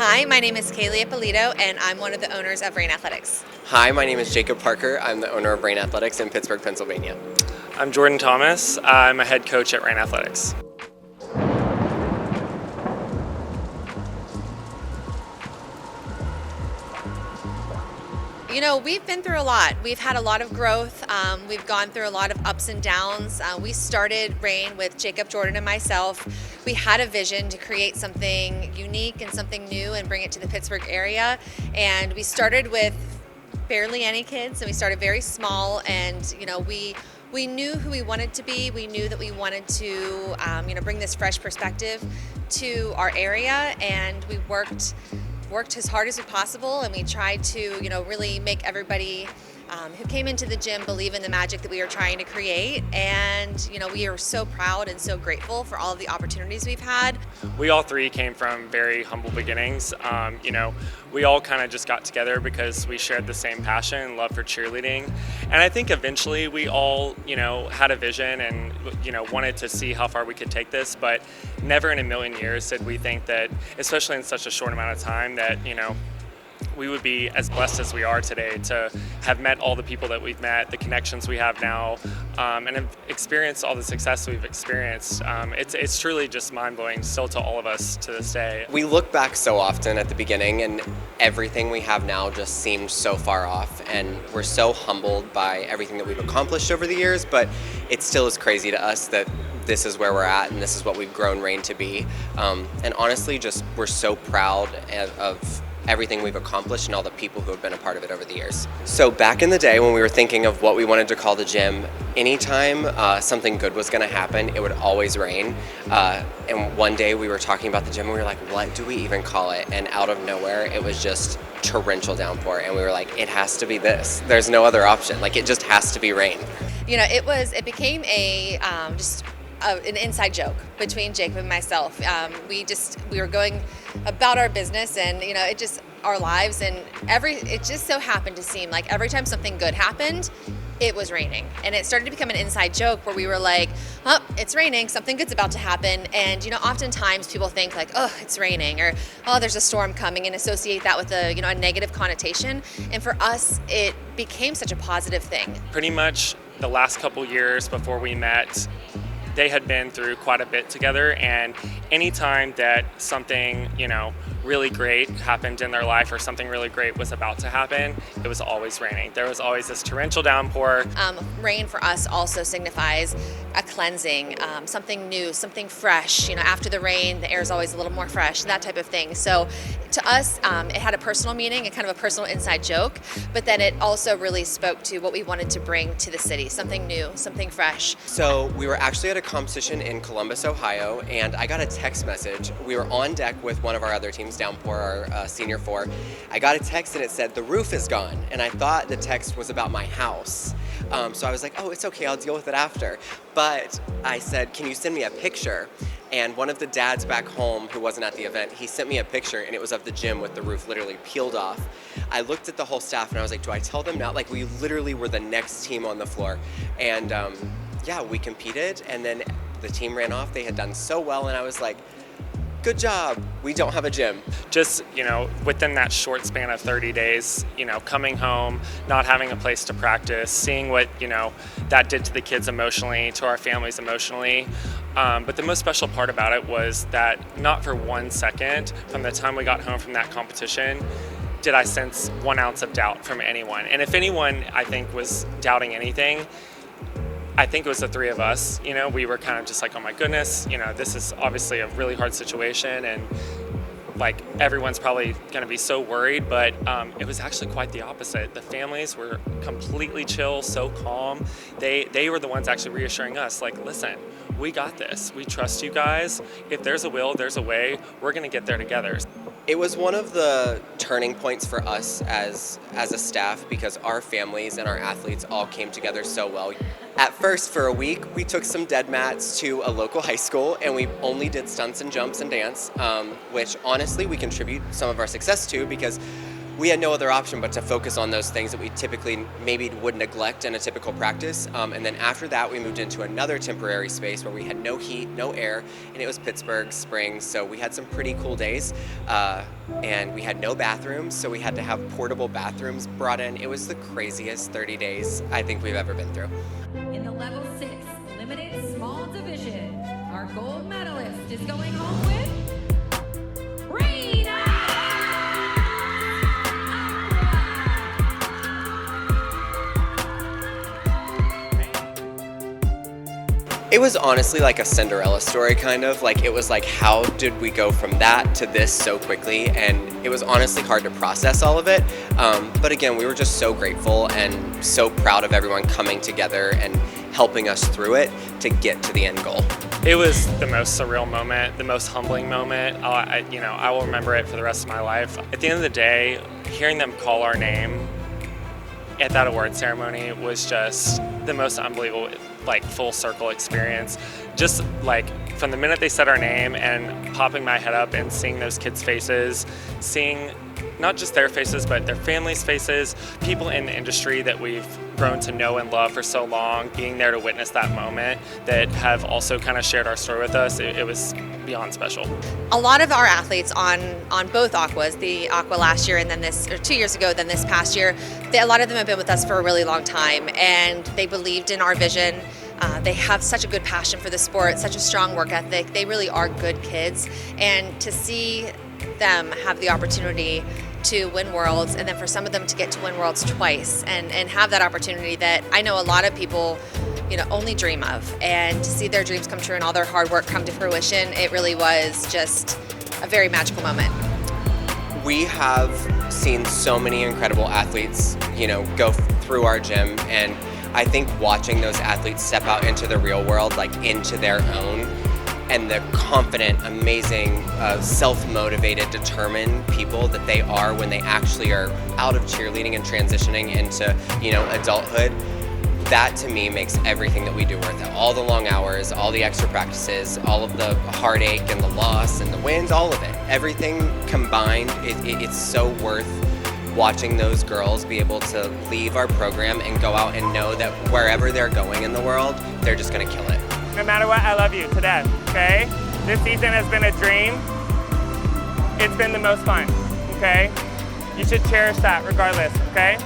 Hi, my name is 𝗁𝗶𝗶𝗴, and I'm one of the owners of Rain Athletics. Hi, my name is Jacob Parker. I'm the owner of Rain Athletics in Pittsburgh, Pennsylvania. I'm Jordan Thomas. I'm a head coach at Rain Athletics. You know, we've been through a lot. We've had a lot of growth. We've gone through a lot of ups and downs. We started Rain with Jacob, Jordan, and myself. We had a vision to create something unique and something new and bring it to the Pittsburgh area. And we started with barely any kids, and we started very small. And you know, we knew who we wanted to be. We knew that we wanted to, bring this fresh perspective to our area, and we worked as hard as possible, and we tried to, really make everybody who came into the gym believe in the magic that we were trying to create. And we are so proud and so grateful for all of the opportunities we've had. We all three came from very humble beginnings. We all kind of just got together because we shared the same passion and love for cheerleading. And I think eventually we all, had a vision and, wanted to see how far we could take this, but never in a million years did we think that, especially in such a short amount of time, that, we would be as blessed as we are today to have met all the people that we've met, the connections we have now, and have experienced all the success we've experienced. It's truly just mind-blowing still to all of us to this day. We look back so often at the beginning, and everything we have now just seemed so far off, and we're so humbled by everything that we've accomplished over the years, but it still is crazy to us that this is where we're at and this is what we've grown Rain to be. And honestly, we're so proud of everything we've accomplished and all the people who have been a part of it over the years. So back in the day when we were thinking of what we wanted to call the gym, anytime something good was going to happen, it would always rain. And one day we were talking about the gym and we were like, what do we even call it? And out of nowhere, it was just torrential downpour. And we were like, it has to be this. There's no other option. Like, it just has to be rain. It became an inside joke between Jacob and myself. We were going about our business and our lives, and it just so happened to seem like every time something good happened, it was raining. And it started to become an inside joke where we were like, oh, it's raining, something good's about to happen. And oftentimes people think like, oh, it's raining, or oh, there's a storm coming, and associate that with a negative connotation. And for us, it became such a positive thing. Pretty much the last couple years before we met, they had been through quite a bit together, and anytime that something, really great happened in their life or something really great was about to happen, it was always raining. There was always this torrential downpour. Rain for us also signifies a cleansing, something new, something fresh. After the rain, the air is always a little more fresh, that type of thing. So to us, it had a personal meaning, a kind of a personal inside joke, but then it also really spoke to what we wanted to bring to the city, something new, something fresh. So we were actually at a competition in Columbus, Ohio, and I got a text message. We were on deck with one of our other teams, Downpour, our senior four. I got a text and it said, the roof is gone. And I thought the text was about my house. So I was like, oh, it's okay, I'll deal with it after. But I said, can you send me a picture? And one of the dads back home who wasn't at the event, he sent me a picture, and it was of the gym with the roof literally peeled off. I looked at the whole staff and I was like, do I tell them now? Like, we literally were the next team on the floor. And yeah, we competed, and then the team ran off. They had done so well, and I was like, good job, we don't have a gym. Just, within that short span of 30 days, coming home, not having a place to practice, seeing what, that did to the kids emotionally, to our families emotionally. But the most special part about it was that not for 1 second from the time we got home from that competition did I sense 1 ounce of doubt from anyone. And if anyone, I think, was doubting anything, I think it was the three of us. We were kind of just like, oh my goodness, this is obviously a really hard situation, and like everyone's probably going to be so worried, but it was actually quite the opposite. The families were completely chill, so calm. They were the ones actually reassuring us, like, listen, we got this. We trust you guys. If there's a will, there's a way. We're going to get there together. It was one of the turning points for us as a staff, because our families and our athletes all came together so well. At first, for a week, we took some dead mats to a local high school, and we only did stunts and jumps and dance, which honestly we contribute some of our success to, because we had no other option but to focus on those things that we typically maybe would neglect in a typical practice. And then after that, we moved into another temporary space where we had no heat, no air, and it was Pittsburgh spring, so we had some pretty cool days. And we had no bathrooms, so we had to have portable bathrooms brought in. It was the craziest 30 days I think we've ever been through. In the level 6 limited small division, our gold medalist is going home with Reina. It was honestly like a Cinderella story, kind of. Like, it was like, how did we go from that to this so quickly? And it was honestly hard to process all of it. But again, we were just so grateful and so proud of everyone coming together and helping us through it to get to the end goal. It was the most surreal moment, the most humbling moment. I will remember it for the rest of my life. At the end of the day, hearing them call our name at that award ceremony was just the most unbelievable, like, full circle experience. Just like from the minute they said our name and popping my head up and seeing those kids' faces, seeing not just their faces, but their families' faces, people in the industry that we've grown to know and love for so long, being there to witness that moment, that have also kind of shared our story with us, it was beyond special. A lot of our athletes on both aquas, the aqua last year and then this, or 2 years ago, then this past year, a lot of them have been with us for a really long time, and they believed in our vision. They have such a good passion for the sport, such a strong work ethic. They really are good kids, and to see them have the opportunity to win Worlds, and then for some of them to get to win Worlds twice and have that opportunity that I know a lot of people, only dream of, and to see their dreams come true and all their hard work come to fruition, it really was just a very magical moment. We have seen so many incredible athletes, go through our gym, and I think watching those athletes step out into the real world, like into their own, and the confident, amazing, self-motivated, determined people that they are when they actually are out of cheerleading and transitioning into, adulthood, that to me makes everything that we do worth it. All the long hours, all the extra practices, all of the heartache and the loss and the wins, all of it. Everything combined, it's so worth watching those girls be able to leave our program and go out and know that wherever they're going in the world, they're just gonna kill it. No matter what, I love you to death, okay? This season has been a dream. It's been the most fun, okay? You should cherish that regardless, okay?